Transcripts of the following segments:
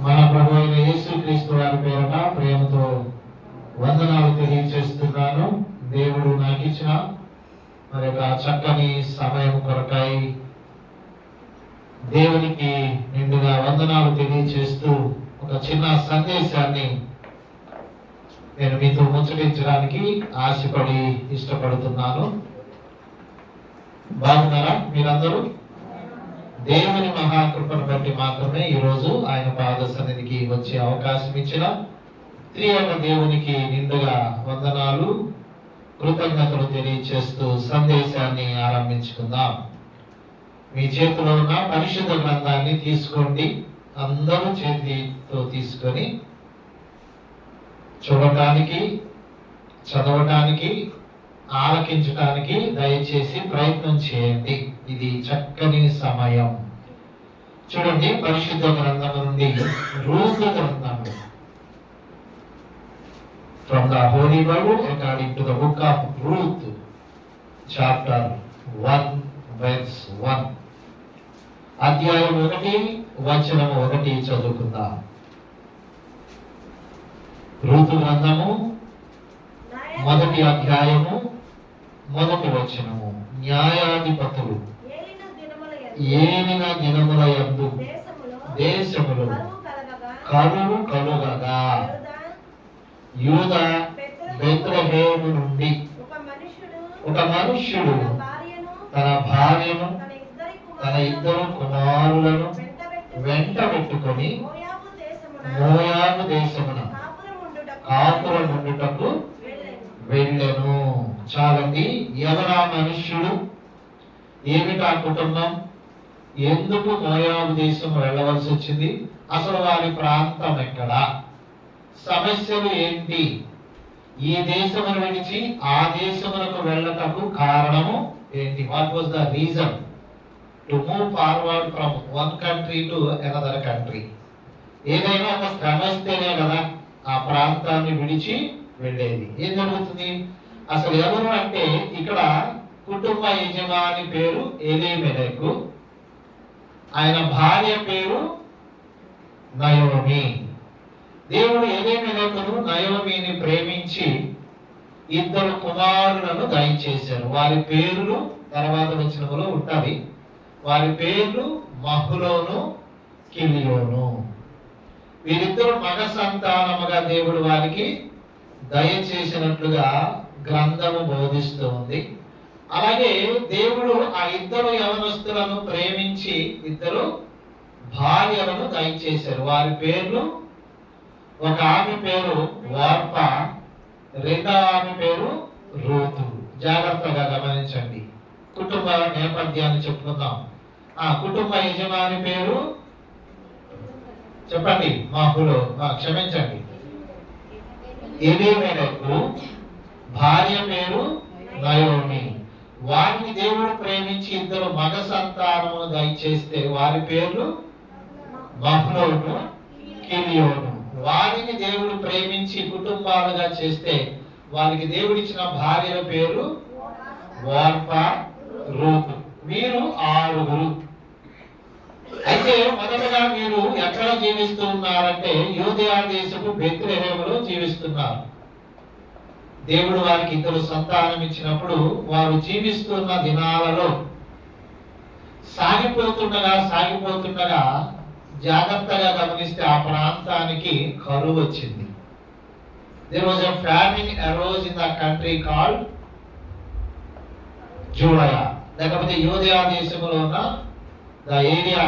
మన ప్రభు అయిన యేసుక్రీస్తు వారి పేరట ప్రేమతో వందనాలు తెలియజేస్తున్నాను. దేవుడు నాకు ఇచ్చిన మరి ఒక చక్కని సమయం కొరకై దేవునికి నిండుగా వందనాలు తెలియజేస్తూ ఒక చిన్న సందేశాన్ని నేను మీతో ముచ్చటించడానికి ఆశపడి ఇష్టపడుతున్నాను. బాగున్నారా మీరందరూ? దేవుని మహాకృపను బట్టి మాత్రమే ఈరోజు ఆయన పాద సన్నిధికి వచ్చే అవకాశం ఇచ్చిన త్రియక దేవునికి నిండుగా వందనాలు, కృతజ్ఞతలు తెలియజేస్తూ సందేశాన్ని ఆరంభించుకుందాం. మీ చేతిలో ఉన్న పరిశుద్ధ గ్రంథాన్ని తీసుకోండి. అందరూ చేతితో తీసుకొని చూడటానికి, చదవటానికి, ఆలకించడానికి దయచేసి ప్రయత్నం చేయండి. ఇది చక్కని సమయం. చూడండి, పరిశుద్ధ గ్రంథం నుండి రూతు గ్రంథము. From the Holy Bible according to the book of Ruth, chapter 1, verse 1. అధ్యాయం 1 వచనము 1 చదువుకుందాం. రూతు గ్రంథము 1వ అధ్యాయము 1వ వచనము. న్యాయాధిపతులు ఏలిన దినముల యందు దేశములో కరువు కలుగగా యూదా బెత్లెహేము నుండి ఒక మనుష్యుడు తన భార్యను తన ఇద్దరు కుమారులను వెంట పెట్టుకొని మోయాబు దేశమున కాపురముండుటకు వెళ్ళెను. చాలండి. ఎవరా మనుష్యుడు? ఏమిటా కుటుంబం? ఎందుకు మోయాబు దేశం వెళ్ళవలసి వచ్చింది? అసలు వారి ప్రాంతం ఎక్కడా? సమస్యలు ఏంటి? ఈ దేశమును విడిచి ఆ దేశమునకు వెళ్ళటకు కారణము ఏంటి? What was the reason to move forward from one country to another country? ఏదైనా ఒక శ్రమ వస్తేనే కదా ఆ ప్రాంతాన్ని విడిచి వెళ్ళేది. ఏం జరుగుతుంది? అసలు ఎవరు అంటే ఇక్కడ కుటుంబ యజమాని పేరు ఎలీమెలెకు, ఆయన భార్య పేరు నయోమి. దేవుడు ఎలీమెలెకును నయోమిని ప్రేమించి ఇద్దరు కుమారులను దయచేశారు. వారి పేర్లు తర్వాత వచనములో ఉంటాయి. వారి పేర్లు మహులోను, కిలియోను. వీరిద్దరు మగ సంతానముగా దేవుడు వారికి దయచేసినట్లుగా గ్రంథము బోధిస్తూ ఉంది. అలాగే దేవుడు ఆ ఇద్దరు యవనస్తులను ప్రేమించి ఇద్దరు భార్యలను దయచేశారు. వారి పేర్లు, ఒక ఆమె పేరు వార్ప, రెండవ ఆమె పేరు రూతు. జాగ్రత్తగా గమనించండి. కుటుంబ నేపథ్యాన్ని చెప్పుకుందాం. ఆ కుటుంబ యజమాని పేరు చెప్పండి. మహులో, క్షమించండి, ఎలీమెలెకు. భార్య పేరు నయోమి. వారిని దేవుడు ప్రేమించి ఇద్దరు మగ సంతానమును దయచేస్తే వారి పేర్లు మహ్లోను, కిలియోను. వారిని దేవుడు ప్రేమించి కుటుంబాలుగా చేస్తే వారికి దేవుడిచ్చిన భార్యల పేరు వార్ప, రూతు. వీరు 6. అయితే మొదటగా మీరు ఎక్కడ జీవిస్తూ ఉన్నారంటే యూదయ దేశపు బెత్లెహేములో జీవిస్తున్నారు. దేవుడు వారికి ఇద్దరు సంతానం ఇచ్చినప్పుడు వారు జీవిస్తున్న దినాలలో సాగిపోతుండగా జాగ్రత్తగా గమనిస్తే ఆ ప్రాంతానికి కరువు వచ్చింది. There was a famine arose in the country called Judea. లేకపోతే యూదయ దేశంలో ఉన్న the area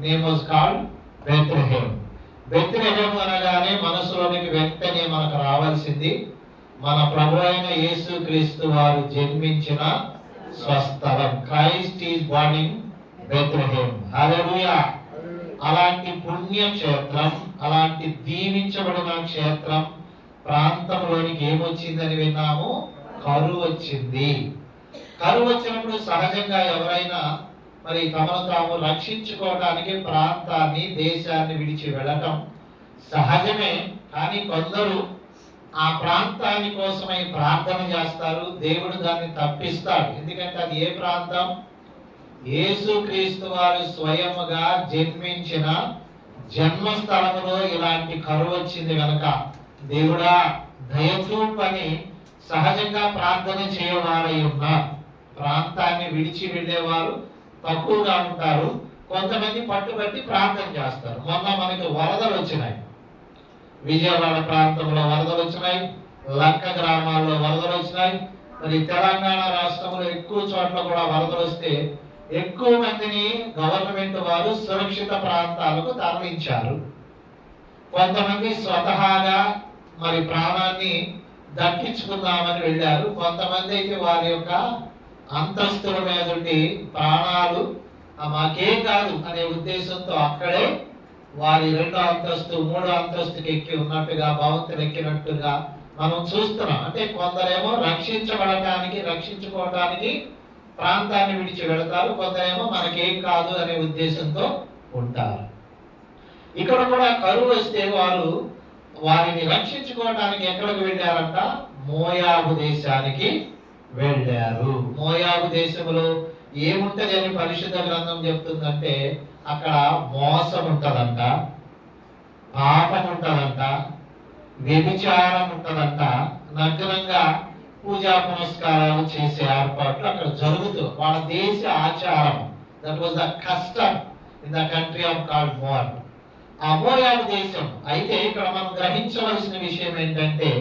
name was called Bethlehem. Bethlehem అనగానే మనసులోనికి వెంటనే మనకు రావాల్సింది మన ప్రభు అయిన యేసుక్రీస్తు వారు జన్మించిన స్వస్థలం. Christ is born in Bethlehem. Hallelujah. అలాంటి పుణ్యక్షేత్రం, అలాంటి దీవించబడిన క్షేత్రం ప్రాంతంలోనికి ఏమొచ్చిందని విన్నాము? కరువు వచ్చింది. కరువు వచ్చినప్పుడు సహజంగా ఎవరైనా మరి తమను తాము రక్షించుకోవడానికి ప్రాంతాన్ని, దేశాన్ని విడిచి వెళ్ళటం సహజమే. కానీ కొందరు ఆ ప్రాంతాని కోసమై ప్రార్థన చేస్తారు. దేవుడు దాన్ని తప్పిస్తాడు. ఎందుకంటే అది ఏ ప్రాంతం? యేసుక్రీస్తు వారు స్వయముగా జన్మించిన జన్మస్థలములో ఇలాంటి కరువు వచ్చింది కనుక దేవుడా దయచూపని సహజంగా ప్రార్థన చేయవారై ఉన్నారు. ప్రాంతాన్ని విడిచి వెళ్ళేవారు తక్కువగా ఉంటారు. కొంతమంది పట్టుబట్టి ప్రార్థన చేస్తారు. మొన్న మనకి వరదలు వచ్చినాయి, విజయవాడ ప్రాంతంలో వరదలు వచ్చినాయి, లంక గ్రామాల్లో వరదలు వచ్చినాయి. మరి తెలంగాణ రాష్ట్రంలో ఎక్కువ చోట్ల కూడా వరదలు వస్తే ఎక్కువ మందిని గవర్నమెంట్ వారు సురక్షిత ప్రాంతాలకు తరలించారు. కొంతమంది స్వతహాగా మరి ప్రాణాన్ని దక్కించుకుందామని వెళ్ళారు. కొంతమంది అయితే వారి యొక్క అంతస్తుల మీద ఉండి ప్రాణాలు మాకేం కాదు అనే ఉద్దేశంతో అక్కడే వారి 2వ అంతస్తు 3వ అంతస్తుకి ఎక్కి ఉన్నట్టుగా భవంతులు ఎక్కినట్టుగా మనం చూస్తున్నాం. అంటే కొందరేమో రక్షించుకోవడానికి ప్రాంతాన్ని విడిచి వెళతారు, కొందరేమో మనకేం కాదు అనే ఉద్దేశంతో ఉంటారు. ఇక్కడ కూడా కరువు వస్తే వారిని రక్షించుకోవడానికి ఎక్కడికి వెళ్ళారంట? మోయాబు దేశానికి వెళ్ళారు. మోయాబు దేశంలో ఏముంటది అని పరిశుద్ధ గ్రంథం చెప్తుందంటే అక్కడ మోసం ఉంటదంట, పాపం ఉంటదంట, వ్యభిచారం ఉంటదంట, నగ్నంగా పూజా పునస్కారాలు చేసే ఏర్పాట్లు అక్కడ జరుగుతూ వాళ్ళ దేశ ఆచారం. That was the custom in the country of called Moab. ఆ మోయాబు దేశం. అయితే ఇక్కడ మనం గ్రహించవలసిన విషయం ఏంటంటే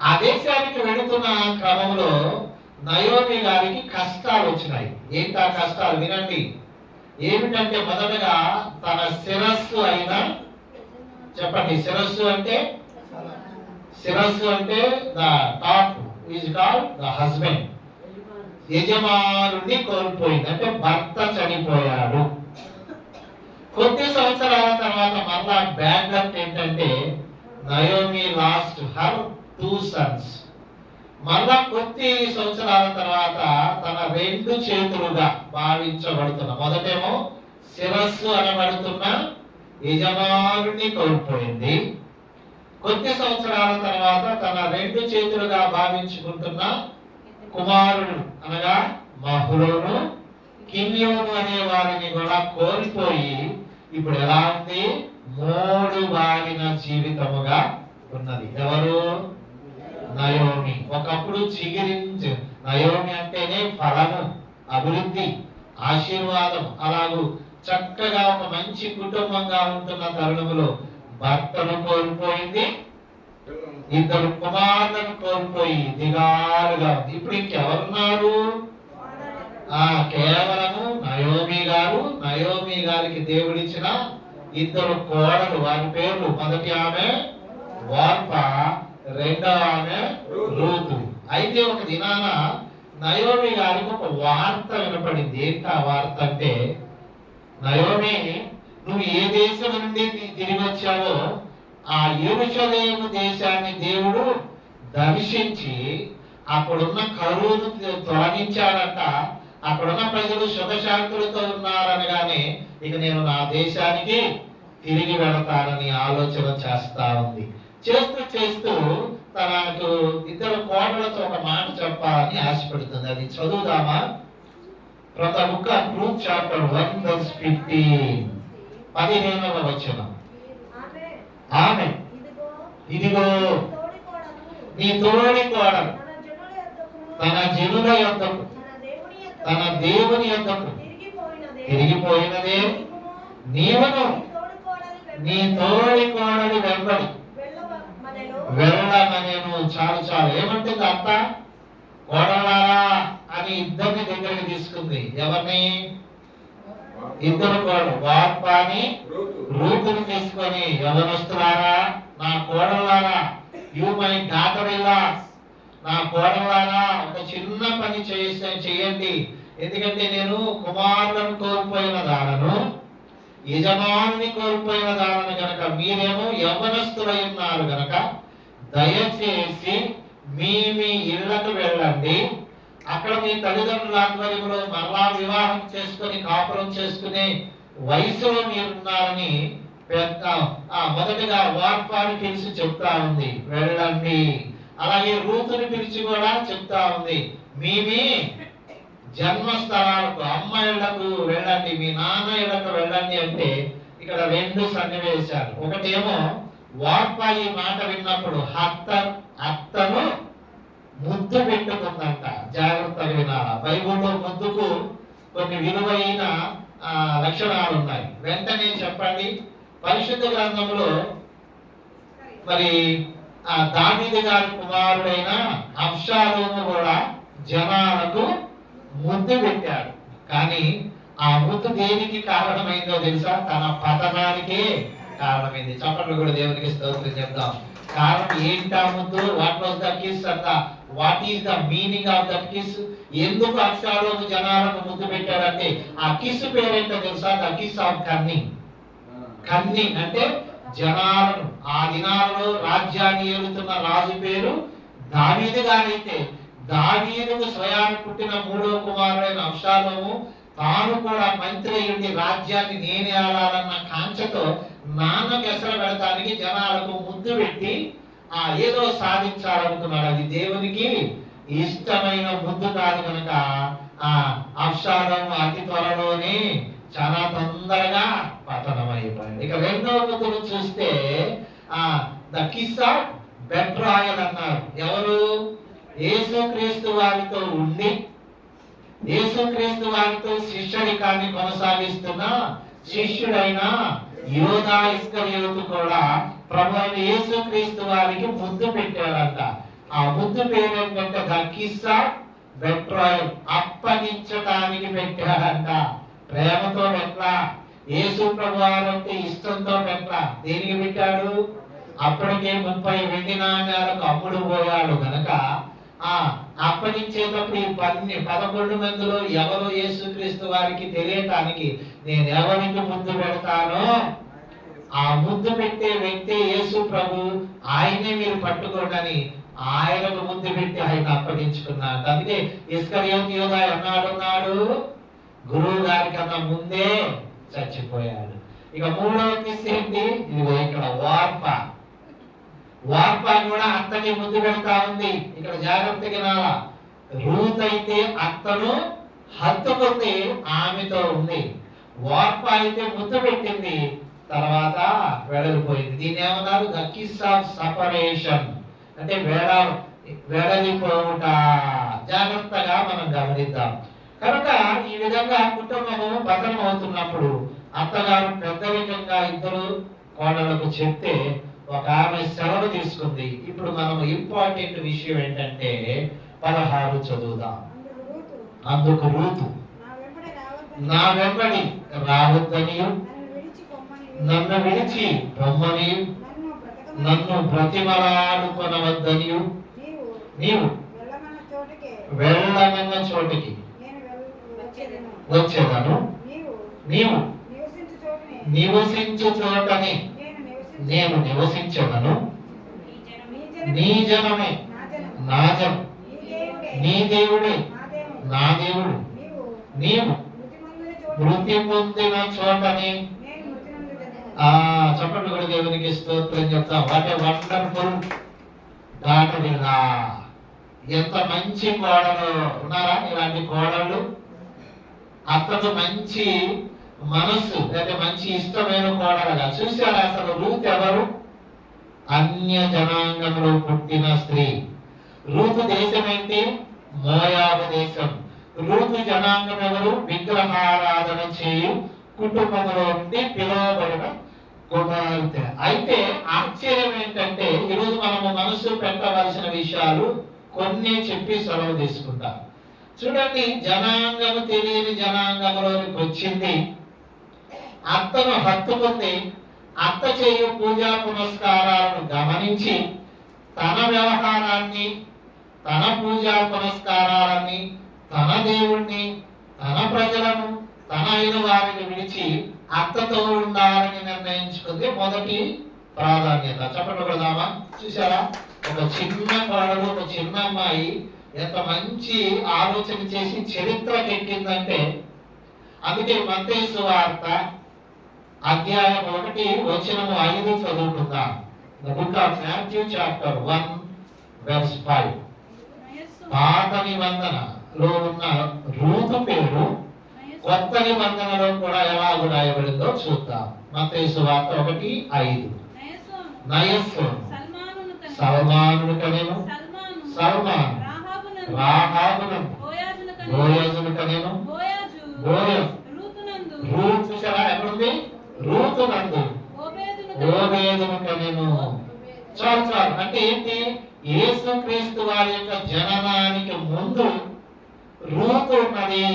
ఆ దేశానికి వెళుతున్న క్రమంలో నయోమి గారికి కష్టాలు వచ్చినాయి. ఏంటి ఆ కష్టాలు? వినండి. ఏమిటంటే మొదటగా తన శిరస్సు అయిన, చెప్పండి, శిరస్సు అంటే the top is called the husband. యజమానుడిని కోల్పోయింది, అంటే భర్త చనిపోయాడు. కొద్ది సంవత్సరాల తర్వాత మళ్ళా బ్యాడ్ లక్ ఏంటంటే నయోమి లాస్ట్ హర్ 2 sons. మళ్ళా కొద్ది సంవత్సరాల తర్వాత తన 2 చేతులుగా భావించబడుతున్న, మొదటేమో శిరస్సు అనబడుతున్న యజమానుడిని కోల్పోయింది. కొద్ది సంవత్సరాల తర్వాత తన 2 చేతులుగా భావించుకుంటున్న కుమారుడు అనగా మహ్లోను, కిన్యోను అనే వారిని కూడా కోల్పోయి ఇప్పుడు ఎలా ఉంది? 3 వారిన జీవితముగా ఉన్నది. ఎవరు? నయోమి. ఒకప్పుడు నయోమి అంటేనే ఫలము, అభివృద్ధి, ఆశీర్వాదం. అలాగూ చక్కగా ఒక మంచి కుటుంబంగా ఉంటున్న తరుణములో భర్తను కోల్పోయింది, 2 కుమారులను కోల్పోయి దిగాలుగా ఉంది. ఇప్పుడు ఇంకెవరున్నారు? కేవలము నయోమి గారు, నయోమి గారికి దేవుడిచ్చిన 2 కోడలు. వారి పేర్లు, మొదటి ఆమె వార్పా, 2వ ఆమె రూతు. అయితే ఒక దినాన నయోమి గారికి ఒక వార్త వినపడింది. ఏంటి ఆ వార్త అంటే, నయోమి, నువ్వు ఏ దేశం నుండి తిరిగి వచ్చావో ఆ యెరూషలేము దేశాన్ని దేవుడు దర్శించి అక్కడున్న కరువును తొలగించాడంట. అక్కడున్న ప్రజలు సుఖశాంతులతో ఉన్నారనగానే ఇక నేను నా దేశానికి తిరిగి వెళతానని ఆలోచన చేస్తా ఉంది. చేస్తూ తనకు 2 కోడలతో ఒక మాట చెప్పాలని ఆశపడుతుంది. అది చదువుదామా? From the book of Ruth chapter 1 verse 15. 15వ వచనం. ఆమె, ఇదిగో నీ తోడి కోడలు తన జనుల యొద్దకు, తన దేవుని యొద్దకు తిరిగిపోయినదే. నీవును నీ తోడి కోడలి వెంబడి వెళ్ళమనేను. చాలు. ఏమంటుంది అత్త? కోడలారా అని 2 దగ్గరికి తీసుకుంది. ఎవరిని? 2 కోడలు, వార్పాని రూతుని తీసుకొని, యవనస్తులారా, నా కోడలారా, యు మై డాటర్ ఇన్-లాస్, నా కోడలారా, ఒక చిన్న పని చేయండి. ఎందుకంటే నేను కుమారులను కోల్పోయిన దానను, యజమానుని కోల్పోయిన దానను గనక, మీరేమో యవనస్తులై ఉన్నారు గనక దయచేసి మీ ఇళ్లకు వెళ్ళండి. అక్కడ మీ తల్లిదండ్రుల ఆధ్వర్యంలో మరలా వివాహం చేసుకుని కాపురం చేసుకునే వయసులో మీరున్నారని మొదటిగా వార్పాని పిలిచి చెప్తా ఉంది, వెళ్ళండి. అలాగే రూతుని పిలిచి కూడా చెప్తా ఉంది, మీ జన్మస్థలాలకు, అమ్మ ఇళ్లకు వెళ్ళండి, మీ నాన్న ఇళ్లకు వెళ్ళండి. అంటే ఇక్కడ రెండు సన్నివేశాలు. ఒకటేమో వార్పా ఈ మాట విన్నప్పుడు అత్తను ముద్దు పెట్టుకుందంట. జాగ్రత్తగా వినాలా. బైబిల్లో ముద్దుకు కొన్ని విలువైన లక్షణాలు ఉన్నాయి. వెంటనే చెప్పండి. పరిశుద్ధ గ్రంథంలో మరి దావీదు గారి కుమారుడైన అబ్షాలోము కూడా జనాలకు ముద్దు పెట్టాడు. కానీ ఆ ముద్దు దేనికి కారణమైందో తెలుసా? తన పతనానికే కారణమైంది. చప్పట్లు కూడా దేవునికి స్తోత్రం చెప్తాం. కారణం ఏంటా ముద్దు? వాట్ వాస్ ద కిస్ అంట. What is the meaning of that kiss? ఎందుకు అబ్షాలోము జనాలకు ముద్దు పెట్టాడంటే ఆ కిస్ పేరేంటో తెలుసా? The kiss of cunning. Cunning అంటే జనాలను, ఆ దినాలలో రాజ్యాన్ని ఏలుతున్న రాజు పేరు దావీదు గారైతే దావీదుకు స్వయాన్ని పుట్టిన మూడో కుమారుడైన అబ్షాలోము తాను కూడా మంత్రి అయ్యుండి రాజ్యాన్ని నేనే ఆడాలన్న కాంక్షతో నాన్నకు ఎసరు పెడతానికి జనాలకు ముద్దు పెట్టి ఏదో సాధించాలనుకున్నాడు. అది దేవునికి ఇష్టమైన ముద్దు కాదు కనుక అబ్షాలోము అతి త్వరలోనే చాలా తొందరగా పతనమైపోయాడు. ఇక రెండవ ముద్దును చూస్తే ద కిస్ ఆఫ్ బెట్రాయల్ అన్నారు. ఎవరు? యేసుక్రీస్తు వారితో ఉండి యేసుక్రీస్తు వారితో శిష్యరికాన్ని కొనసాగిస్తున్న శిష్యుడైన యోధా ఇస్కరియోతు కూడా ప్రభు అయిన యేసుక్రీస్తు వారికి ముద్దు పెట్టాడంట. ఆ ముద్దు పేరు ఏంటంటే ద కిస్ ఆఫ్ బెట్రాయల్. అప్పగించడానికి పెట్టాడంట. ప్రేమతో పెట్టలా. యేసు ప్రభు వారంటే ఇష్టంతో పెట్టలా. దేనికి పెట్టాడు? అప్పటికే 30 వెండి నాణ్యాలకు అమ్ముడు పోయాడు కనుక అప్పగించేటప్పుడు ఈ 11 మందిలో ఎవరు యేసుక్రీస్తు వారికి తెలియటానికి నేను ఎవరికి ముద్దు పెడతానో ఆ ముద్దు పెట్టే వ్యక్తి యేసు ప్రభు. ఆయనే మీరు పట్టుకోండి ఆయనకు ముద్దు పెట్టి ఆయన అప్పగించుకున్నాడు. అందుకే ఇస్కరియోతు యోధా అన్నాడు గురువు గారి కన్నా ముందే చచ్చిపోయాడు. ఇక మూడవ కిస్ ఏంటి? ఇదిగో ఇక్కడ వార్ప కూడా అత్తని ముద్దు పెడతా ఉంది. ఇక్కడ జాగ్రత్తగా వినాలా. రూత్ అయితే అత్తను హత్తుకుంది, ఆమెతో ఉంది. వార్ప అయితే ముద్దు పెట్టింది, తర్వాత వెడలిపోయింది. దీన్ని ఏమన్నారు? ద కిస్ ఆఫ్ సపరేషన్ అంటే వెడలిపోవుట. జాగ్రత్తగా మనం గమనిద్దాం. కనుక ఈ విధంగా కుటుంబము పతనం అవుతున్నప్పుడు అత్తగారు పెద్దరికంగా ఇద్దరు కోడలకు చెప్తే ఒక ఆమె సెలవు తీసుకుంది. ఇప్పుడు మనం ఇంపార్టెంట్ విషయం ఏంటంటే 16 చదువుదాం. అందుకు రూతు నా వెంబడి రావద్దనియు నన్ను విడిచి పొమ్మనియు నన్ను బ్రతిమలాడుకొనవద్దనియు నీవు వెళ్ళమన్న చోటికి వచ్చేదను. నీవు నివసించు చోటని నేను నివసించదను. నీ జనమే నా జనం, నీ దేవుడే నా దేవుడు. నీవు మృతి పొందిన చోటని చెప్పండి కూడా దేవునికి స్తోత్రం చెప్తాం. What a wonderful daughter in law. ఎంత మంచి కోడలు ఉన్నారా ఇలాంటి కోడళ్ళు? అతను మంచి మనస్సు లేదా మంచి ఇష్టమైన కోడలుగా చూశారా? అసలు రూత్ ఎవరు? అన్య జనాంగంలో పుట్టిన స్త్రీ. రూతు దేశం ఏంటి? మోయాబు దేశం. రూతు జనాంగం ఎవరు? విగ్రహారాధన చేయు కుటుంబంలో ఉండి పిలువబడిన కుమార్తె. అయితే ఆశ్చర్యం ఏంటంటే ఈరోజు మనము మనసు పెట్టవలసిన విషయాలు కొన్ని చెప్పి సెలవు తీసుకుంటాం. చూడండి, జనాంగము తెలియని జనాంగంలోనికి వచ్చింది. అత్తను హత్తుకుంది. అత్త చేయు పూజా పునస్కారాలను గమనించి తన వ్యవహారాన్ని, తన పూజా పునస్కారాలని, తన దేవుణ్ణి, తన ప్రజలను, తన అయిన వారిని విడిచి అత్తతో ఉండాలని నిర్ణయించుకుంది. మొదటి ప్రాధాన్యత. చెప్పండి కొడదామా? చూసారా? ఒక చిన్న కోడలు, ఒక చిన్న అమ్మాయి ఎంత మంచి ఆలోచన చేసి చరిత్రకి ఎక్కిందంటే, అందుకే మత్తయి సువార్త అధ్యాయం 1:5 చదువుకుందాం. The book of Matthew chapter 1 verse 5. పాత నిబంధనలో ఉన్న రూతు పేరు కొత్త నిబంధనలో కూడా ఎలా ఎలాగ రాయబడిందో చూద్దాం. మత్తయి సువార్త 1:5. నయస్సోను సల్మానును కనెను, సల్మాను రాహాబునందు బోయజును కనెను, బోయజు రూతు ఎక్కడుంది? రూతునందు ఓబేదును కనెను. చాలు చాలు. అంటే ఏంటి? యేసుక్రీస్తు వారి యొక్క జననానికి ముందు రూతు ఉన్నది.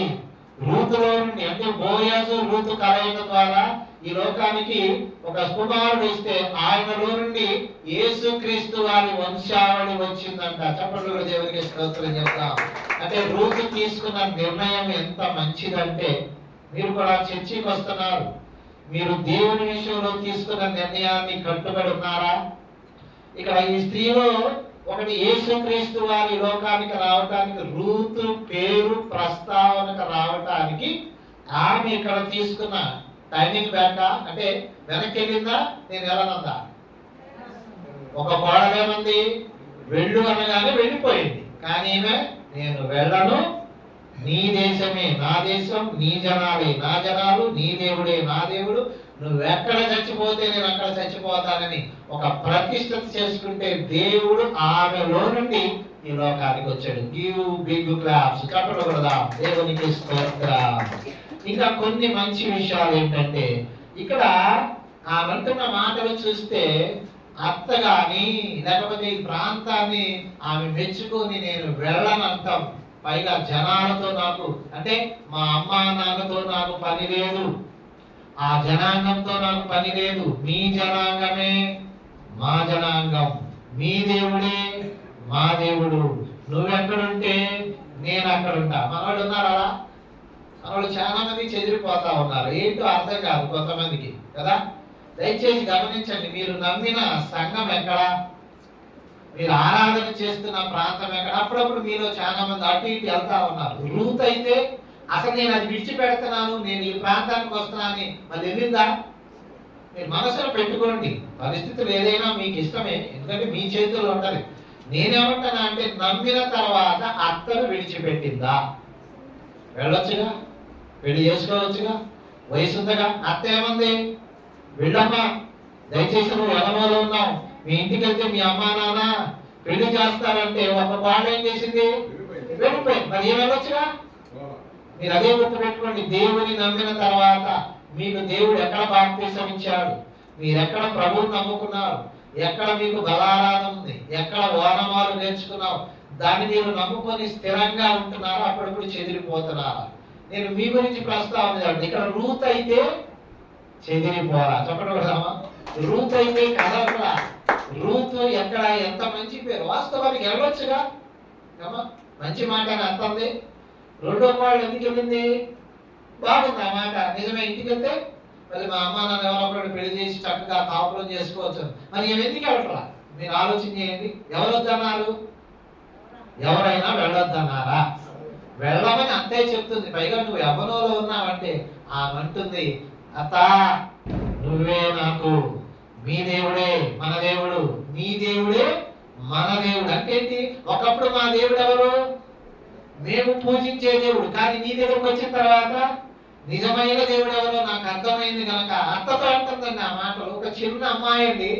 రూతులో నుండి, అంటే బోయజు రూతు కలయిక ద్వారా ఈ లోకానికి ఒక కుమారుడు ఇస్తే ఆయనలో నుండి యేసుక్రీస్తు వారి వంశావళి వచ్చిందంట. చెప్పండి దేవునికి స్తోత్రం చెప్తాం. అంటే రూతు తీసుకున్న నిర్ణయం ఎంత మంచిదంటే, మీరు కూడా చర్చికి వస్తున్నారు, మీరు దేవుని విషయంలో తీసుకున్న నిర్ణయాన్ని కట్టుబడి ఉన్నారా? ఇక్కడ ఈ స్త్రీలో ఒకటి, యేసుక్రీస్తు వారి లోకానికి రావటానికి రూతు పేరు ప్రస్తావనకు రావటానికి ఆమె ఇక్కడ తీసుకున్న టైమింగ్ బ్యాక్, అంటే వెనక్కి వెళ్ళిందా, నేను వెళ్ళనందా? ఒక కోడలేమంది? వెళ్ళు అనగానే వెళ్ళిపోయింది. కానీ ఈమె, నేను వెళ్ళను, నీ దేశమే నా దేశం, నీ జనాలే నా జనాలు, నీ దేవుడే నా దేవుడు, నువ్వెక్కడ చచ్చిపోతే నేను అక్కడ చచ్చిపోతానని ఒక ప్రతిష్ఠత చేసుకుంటే దేవుడు ఆమెలో నుండి ఈ లోకానికి వచ్చాడు. గివ్ బిగ్ క్లాప్స్, చప్పట్లు కొడదాం దేవునికి స్తోత్రం. ఇంకా కొన్ని మంచి విషయాలు ఏంటంటే, ఇక్కడ ఆమె మాటలు చూస్తే అత్త గాని లేకపోతే ఈ ప్రాంతాన్ని ఆమె మెచ్చుకొని నేను వెళ్ళనంటాం. పైగా జనాలతో నాకు, అంటే మా అమ్మా నాన్నతో నాకు పని లేదు, ఆ జనాంగంతో నాకు పని లేదు, మీ జనాంగమే మా జనాంగం, మీ దేవుడే మా దేవుడు, నువ్వెక్కడుంటే నేను అక్కడ ఉంటా. మనవాళ్ళు ఉన్నారా? మనవాళ్ళు చాలా మంది చెదిరిపోతా ఉన్నారు. ఏంటో అర్థం కాదు కొంతమందికి కదా. దయచేసి గమనించండి, మీరు నమ్మిన సంఘం ఎక్కడ, మీరు ఆరాధన చేస్తున్న ప్రాంతం ఎక్కడ. అప్పుడప్పుడు మీలో చాలా మంది అటు ఇటు వెళ్తా ఉన్నారు. రూత్ అయితే అసలు నేను అది విడిచిపెడుతున్నాను, నేను ఈ ప్రాంతానికి వస్తున్నాను మళ్ళీ వెళ్ళిందా? మీరు మనసులో పెట్టుకోండి. పరిస్థితులు ఏదైనా మీకు ఇష్టమే, ఎందుకంటే మీ చేతుల్లో ఉండాలి. నేనేమంటానా అంటే, నమ్మిన తర్వాత అత్తను విడిచిపెట్టిందా? వెళ్ళొచ్చుగా, పెళ్లి చేసుకోవచ్చుగా, వయసు ఉందగా. అత్త ఏమంది? వెళ్ళమ్మా, దయచేసి నువ్వు యవనంలో ఉన్నావు, మీ ఇంటికి వెళ్తే మీ అమ్మా నాన్న పెళ్లి చేస్తారంటే ఒక పాట ఏం చేసింది? వెళ్ళిపోయింది. మరి ఏం వెళ్ళొచ్చుగా. మీరు అదే గుర్తు పెట్టుకోండి. దేవుని నమ్మిన తర్వాత మీకు దేవుడు ఎక్కడ బాప్తిసం ఇచ్చాడు, మీరు ఎక్కడ ప్రభువుని నమ్ముకున్నారు, ఎక్కడ మీకు బలారాధన ఉంది, ఎక్కడ ఓనమాలు నేర్చుకున్నావు, దాన్ని మీరు నమ్ముకొని స్థిరంగా ఉంటున్నారా, అప్పుడప్పుడు చెదిరిపోతున్నారా? నేను మీ గురించి ప్రస్తావన చేయండి. ఇక్కడ రూత్ అయితే చెదిరిపోరా, చెప్పడమా? రూత్ అయితే కదలరా. రూత్ ఎక్కడ, ఎంత మంచి పేరు, వాస్తవానికి వెళ్ళొచ్చుగా. మంచి మాట అని అంటుంది. రెండో వాళ్ళు ఎందుకు వెళ్ళింది? బాగుంది ఆ మాట, నిజమే. ఇంటికి వెళ్తే మరి మా అమ్మ నాన్న ఎవరొకరు పెళ్లి చేసి చక్కగా కాపురం చేసుకోవచ్చు. మరి ఎందుకు వెళ్ళరా? మీరు ఆలోచన చేయండి. ఎవరు వద్దన్నారు? ఎవరైనా వెళ్ళొద్దన్నారా? వెళ్ళమని అంతే చెప్తుంది. పైగా నువ్వు యవ్వనంలో ఉన్నావంటే ఆమె అంటుంది, అత్త నువ్వే నాకు, మీ దేవుడే మన దేవుడు, నీ దేవుడే మన దేవుడు. అంటే ఏంటి? ఒకప్పుడు మా దేవుడు ఎవరు? మేము పూజించే దేవుడు. కానీ నీ దగ్గరకు వచ్చిన తర్వాత నిజమైన దేవుడు ఎవరో నాకు అర్థమైంది కనుక అత్తతో అంటుందండి ఆ మాటలు. ఒక చిన్న అమ్మాయి అండి,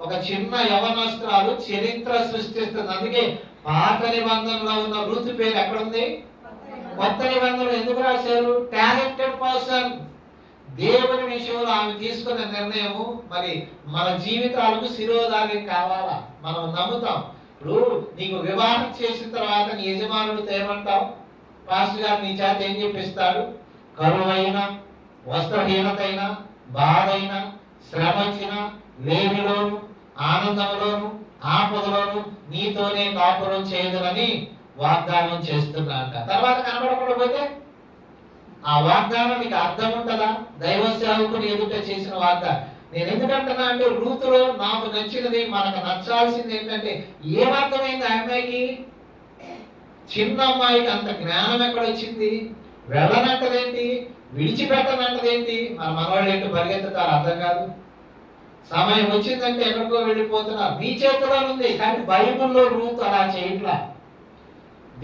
ఒక చిన్న యవనస్తురాలు చరిత్ర సృష్టిస్తుంది. అందుకే పాత నిబంధనలో ఉన్న రూతు పేరు ఎక్కడుంది? కొత్త నిబంధనలు ఎందుకు రాశారు? Talented person. దేవుని విషయంలో ఆమె తీసుకున్న నిర్ణయము మరి మన జీవితాలకు శిరోధారి కావాలా? మనం నమ్ముతాం. ఇప్పుడు నీకు వివాహం చేసిన తర్వాత నీ యజమానుడితో ఏమంటావు? పాస్టర్ గారు నీ చేత ఏం చెప్పిస్తాడు? కరువైన, వస్త్రహీనతైన, బాధైన, శ్రమ వచ్చిన, లేమిలోను, ఆనందంలోను, ఆపదలోను నీతోనే కాపురం చేయదునని వాగ్దానం చేస్తున్నాక తర్వాత కనబడకుండా పోతే ఆ వాగ్దానానికి అర్థం ఉంటుందా? దైవ సేవకుని ఎదుట చేసిన వాగ్దానం. నేను ఎందుకంటున్నా అంటే, రూతులో నాకు నచ్చినది, మనకు నచ్చాల్సింది ఏంటంటే, ఏమర్థమైంది ఆ అమ్మాయికి? చిన్న అమ్మాయికి అంత జ్ఞానం ఎక్కడ వచ్చింది? వెళ్ళనంటదేంటి, విడిచిపెట్టనంటదేంటి? మన మనవాళ్ళు ఏంటో పరిగెత్తుతారు, అర్థం కాదు. సమయం వచ్చిందంటే ఎక్కడికో వెళ్ళిపోతున్నారు. మీ చేతిలో ఉంది, కానీ బైబిల్లో రూతు అలా చేయట్లా.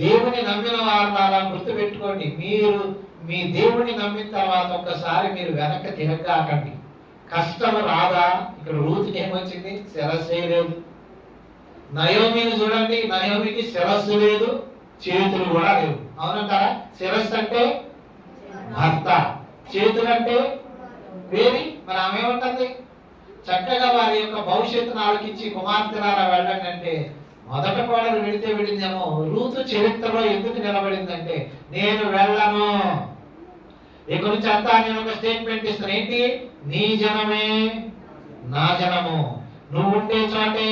దేవుని నమ్మిన వారు అలా గుర్తుపెట్టుకోండి. మీరు మీ దేవుడిని నమ్మిన తర్వాత ఒక్కసారి మీరు వెనక్కి తిరగాకండి. కష్టం రాదా? ఇక్కడ రూతుకి ఏమొచ్చింది? శిరస్సే లేదు. నయోమిని చూడండి, నయోమికి శిరస్సు లేదు, చేతులు కూడా లేవు. అవునంటారా? శిరస్సు అంటే భర్త, చేతులు అంటే వేరి. మరి ఆమె ఏమంటుంది? చక్కగా వారి యొక్క భవిష్యత్తును ఆలోచించి కుమార్తెలారా వెళ్ళండి అంటే, మొదట కోడలు వెళితే వెళ్ళిందేమో. రూతు చరిత్రలో ఎందుకు నిలబడిందంటే, నేను వెళ్ళను. ఇక నుంచి అంతా నేను ఒక స్టేట్మెంట్ ఇస్తాను. ఏంటి? నీ జనమే నా జనము, నువ్వు ఉండే చోటే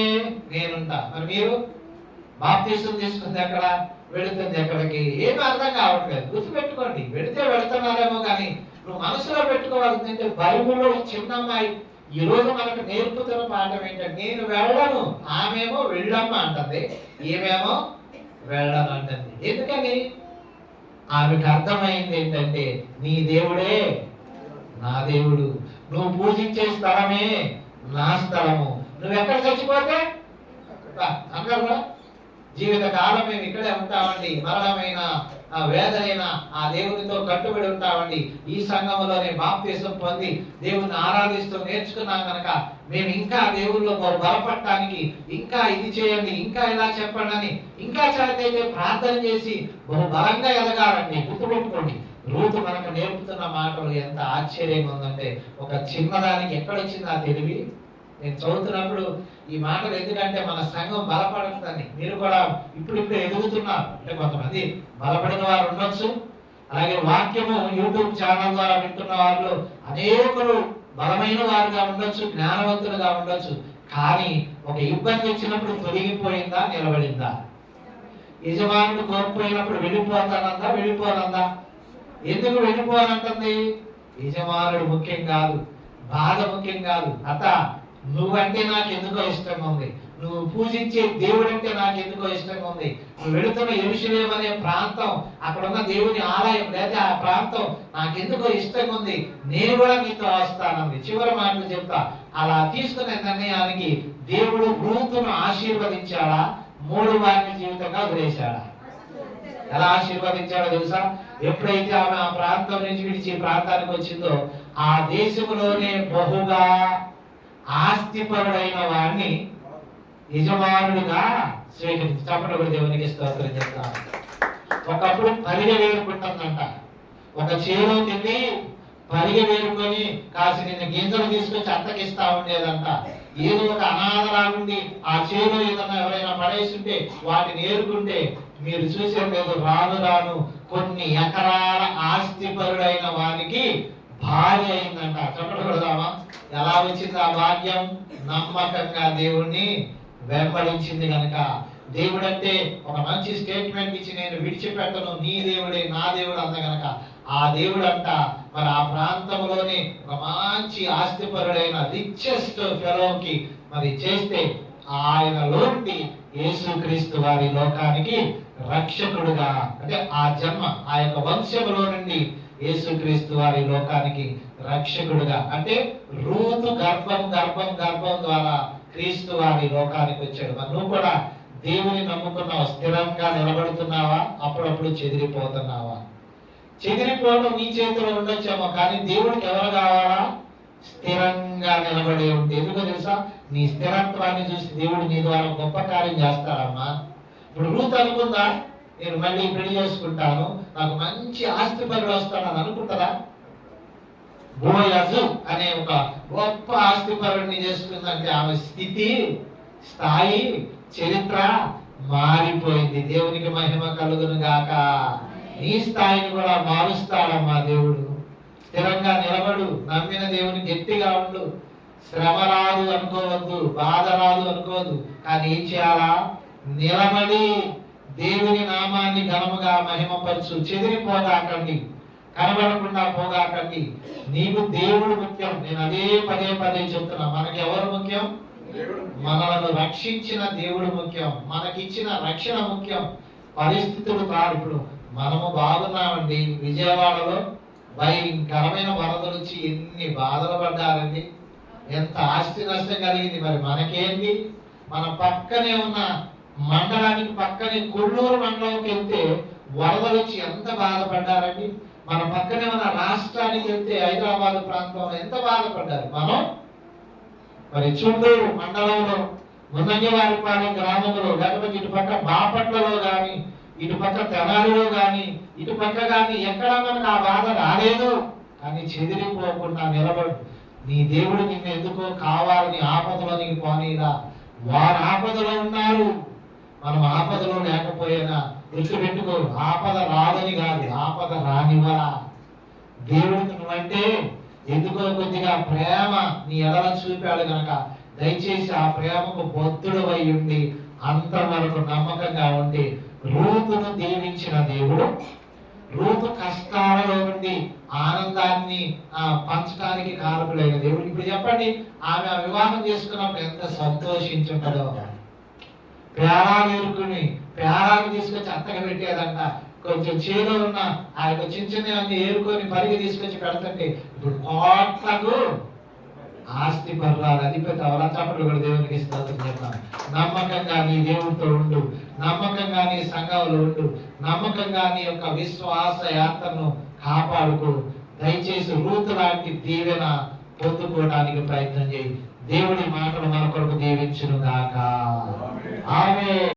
నేనుంటా. మరి మీరు బాప్తీసం తీసుకుంది ఎక్కడ, వెళుతుంది ఎక్కడికి? ఏమీ అర్థం కావట్లేదు. గుర్తుపెట్టుకోండి, వెళితే వెళుతున్నారేమో కానీ నువ్వు మనసులో పెట్టుకోవాల్సిందంటే, బైబిల్లో ఈ చిన్నమ్మాయి ఈ రోజు మనకు నేర్పుతున్న పాఠం ఏంటంటే, నేను వెళ్ళను. ఆమెమో వెళ్ళమ్మ అంటుంది, ఈమెమో వెళ్ళను అంటుంది. ఎందుకని? ఆమెకు అర్థమైంది ఏంటంటే, నీ దేవుడే నా దేవుడు, నువ్వు పూజించే స్థలమే నా స్థలము. నువ్వు ఎక్కడ చచ్చిపోతే అక్కడ జీవిత కాలం మేము ఇక్కడే ఉంటామండి. మరణమైన వేదనైన ఆ దేవునితో కట్టుబడి ఉంటామండి. ఈ సంఘములోనే బాప్తీసం పొంది దేవుని ఆరాధిస్తూ నేర్చుకున్నాం కనుక మేము ఇంకా దేవుళ్ళో బలపడటానికి ఇంకా ఇది చేయండి, ఇంకా ఇలా చెప్పండి అని ఇంకా చేతైతే ప్రార్థన చేసి బహు బలంగా ఎదగాలండి. గుర్తుపెట్టుకోండి, రూతు మనకు నేర్పుతున్న మాటలు ఎంత ఆశ్చర్యంగా ఉందంటే, ఒక చిన్నదానికి ఎక్కడొచ్చింది ఆ తెలివి? నేను చదువుతున్నప్పుడు ఈ మాటలు ఎందుకంటే మన సంఘం బలపడుతుందని. మీరు కూడా ఇప్పుడు ఎదుగుతున్నారు అంటే, కొంతమంది బలపడిన వారు ఉండొచ్చు, అలాగే వాక్యము యూట్యూబ్ ఛానల్ ద్వారా వింటున్న వాళ్ళు అనేకులు బలమైన వారుగా ఉండొచ్చు, జ్ఞానవంతులుగా ఉండొచ్చు. కానీ ఒక ఇబ్బంది వచ్చినప్పుడు తొలగిపోయిందా, నిలబడిందా? యజమానుడు కోల్పోయినప్పుడు వెళ్ళిపోతానందా, వెళ్ళిపోనందా? ఎందుకు వెళ్ళిపోనంటుంది? యజమానుడు ముఖ్యం కాదు, బాధ ముఖ్యం కాదు. అత నువ్వంటే నాకు ఎందుకో ఇష్టంగా ఉంది, నువ్వు పూజించే దేవుడు అంటే నాకు ఎందుకో ఇష్టంగా ఉంది, నువ్వు వెళుతున్న యెరూషలేం అనే ప్రాంతం, అక్కడ ఉన్న దేవుని ఆలయం లేదా ఆ ప్రాంతం నాకు ఎందుకో ఇష్టంగా ఉంది, నేను కూడా నీతో వస్తానంది. చివరి మాటలు చెప్తా. అలా తీసుకునే నిర్ణయానికి దేవుడు రూతును ఆశీర్వదించాడా, మూడు వారిని జీవితంగా వదిలేశాడా? ఎలా ఆశీర్వదించాడో తెలుసా? ఎప్పుడైతే ఆమె ఆ ప్రాంతం నుంచి విడిచి ప్రాంతానికి వచ్చిందో, ఆ దేశంలోనే బహుగా ఆస్తిపరుడైన వాడిని యజమానుడిగా స్వీకరించి చెప్పడం దేవునికి స్తోత్రం చెప్తాను. ఒకప్పుడు పరిగె వేరుకుంటుందంట. ఒక చేలోకి వెళ్ళి పరిగె వేరుకొని కాసిన గింజలు తీసుకొచ్చి అత్తకిస్తా ఉండేదంట. ఏదో ఒక అనాథలాగుండి ఆ చేలో ఏదన్నా ఎవరైనా పడేస్తుంటే వాటిని ఏరుకుంటే మీరు చూసే లేదు, రాను రాను కొన్ని ఎకరాల ఆస్తిపరుడైన వానికి భార్య అయిందంట. చెప్పడం కొడదామా? ఎలా వచ్చింది ఆ భాగ్యం? నమ్మకంగా దేవుణ్ణి వెంబడించింది కనుక. దేవుడు అంటే ఒక మంచి స్టేట్మెంట్ ఇచ్చి, నేను విడిచిపెట్టను, నీ దేవుడే నా దేవుడు అంద కనుక ఆ దేవుడు అంట మరి ఆ ప్రాంతంలోనే ఒక మంచి ఆస్తిపరుడైన రిచెస్ట్ ఫెలోకి మరి చేస్తే ఆయనలోంటి యేసుక్రీస్తు వారి లోకానికి రక్షకుడుగా, అంటే ఆ జన్మ ఆ యొక్క వంశములో నుండి యేసుక్రీస్తు వారి లోకానికి రక్షకుడుగా, అంటే రూతు గర్భం ద్వారా క్రీస్తు వారి లోకానికి వచ్చాడు. మరి నువ్వు కూడా దేవుని నమ్ముకున్నావా? స్థిరంగా నిలబడుతున్నావా? అప్పుడప్పుడు చెదిరిపోతున్నావా? చెదిరిపోవడం నీ చేతిలో ఉండొచ్చేమో, కానీ దేవుడికి ఎవరు కావాలా? స్థిరంగా నిలబడి ఉంటే. ఎందుకో తెలుసా? నీ స్థిరత్వాన్ని చూసి దేవుడు నీ ద్వారా గొప్ప కార్యం చేస్తాడమ్మా. ఇప్పుడు రూత్ అనుకుందా, నేను మళ్ళీ పెళ్లి చేసుకుంటాను, నాకు మంచి ఆస్తిపరుడు వస్తాడని అనుకుంటారా? బోయజు అనే ఒక గొప్ప ఆస్తిపరుడిని చేసుకుందంటే ఆమె స్థితి, స్థాయి, చరిత్ర మారిపోయింది. దేవునికి మహిమ కలుగును గాక. నీ స్థాయిని కూడా మారుస్తాడమ్మా దేవుడు. స్థిరంగా నిలబడు, నమ్మిన దేవుని గట్టిగా ఉండు. శ్రమ రాదు అనుకోవద్దు, బాధ రాదు అనుకోవద్దు, కానీ ఏం చేయాలా? నిలబడి దేవుని నామాన్ని ఘనముగా మహిమపరచు. చెదిరిపోగాకండి, కనబడకుండా పోగాకండి. నీకు దేవుడు ముఖ్యం. నేను అదే పదే చెప్తున్నా. మనకి ఎవరు ముఖ్యం? మనలను రక్షించిన దేవుడు ముఖ్యం. మనకిచ్చిన రక్షణ ముఖ్యం, పరిస్థితులు కాదు. ఇప్పుడు మనము బాగున్నామండి. విజయవాడలో భయంకరమైన వరదలు వచ్చి ఎన్ని బాధలు పడ్డారండి, ఎంత ఆస్తి నష్టం కలిగింది. మరి మనకేంటి? మన పక్కనే ఉన్న మండలానికి పక్కనే కొల్లూరు మండలంకి వెళ్తే వరదలు వచ్చి ఎంత బాధపడ్డారండి. మన పక్కనే ఉన్న రాష్ట్రానికి వెళ్తే హైదరాబాద్ ప్రాంతంలో ఎంత బాధపడ్డారు. మనం మరి చుండూరు మండలంలో మున్నంగివారిపాలెం గ్రామంలో, లేకపోతే ఇటు పక్క బాపట్లలో కానీ, ఇటు పక్క తెనాలిలో కానీ, ఇటు పక్క కానీ ఎక్కడా మనకు ఆ బాధ రాలేదు. కానీ చెదిరిపోకుండా నిలబడు. నీ దేవుడు నిన్ను ఎందుకో కావాలని ఆపదలో నీకు పోనీలా. వారు ఆపదలో ఉన్నారు, మనం ఆపదలో లేకపోయినా గుర్తుపెట్టుకో, ఆపద రాదని కాదు, ఆపద రానివ్వరా. దేవుడికి నువ్వంటే ఎందుకో కొద్దిగా ప్రేమ నీ ఎడల చూపాడు కనుక దయచేసి ఆ ప్రేమకు బొత్తుడు అయి ఉండి అంతవరకు నమ్మకంగా ఉండి రూతును దీవించిన దేవుడు, రూతు కష్టాలలో నుండి ఆనందాన్ని పంచడానికి కారకులైన దేవుడు. ఇప్పుడు చెప్పండి, ఆమె వివాహం చేసుకున్నప్పుడు ఎంత సంతోషించుంటాడో. పేరాలు ఎరుకుని పేరాలు తీసుకొచ్చి అత్తగా పెట్టేదంట. కొంచెం చేలో ఉన్న ఆ యొక్క చిన్న చిన్న ఏరుకొని పరిగి తీసుకొచ్చి పెడతంటే ఇప్పుడు కోట్లకు ఆస్తి పర్రాలు అధిపతి అవరాచపట్లు కూడా దేవునికి స్తోత్రం చెప్తాను. నమ్మకంగా నీ దేవుడితో ఉండు, నమ్మకంగా నీ సంఘంలో ఉండు, నమ్మకంగా నీ యొక్క విశ్వాస యాత్రను కాపాడుకో. దయచేసి రూతు లాంటి దీవెన పొందుకోవడానికి ప్రయత్నం చేయి. దేవుడి మాటలు మన కొరకు దీవించును గాక. ఆమేన్.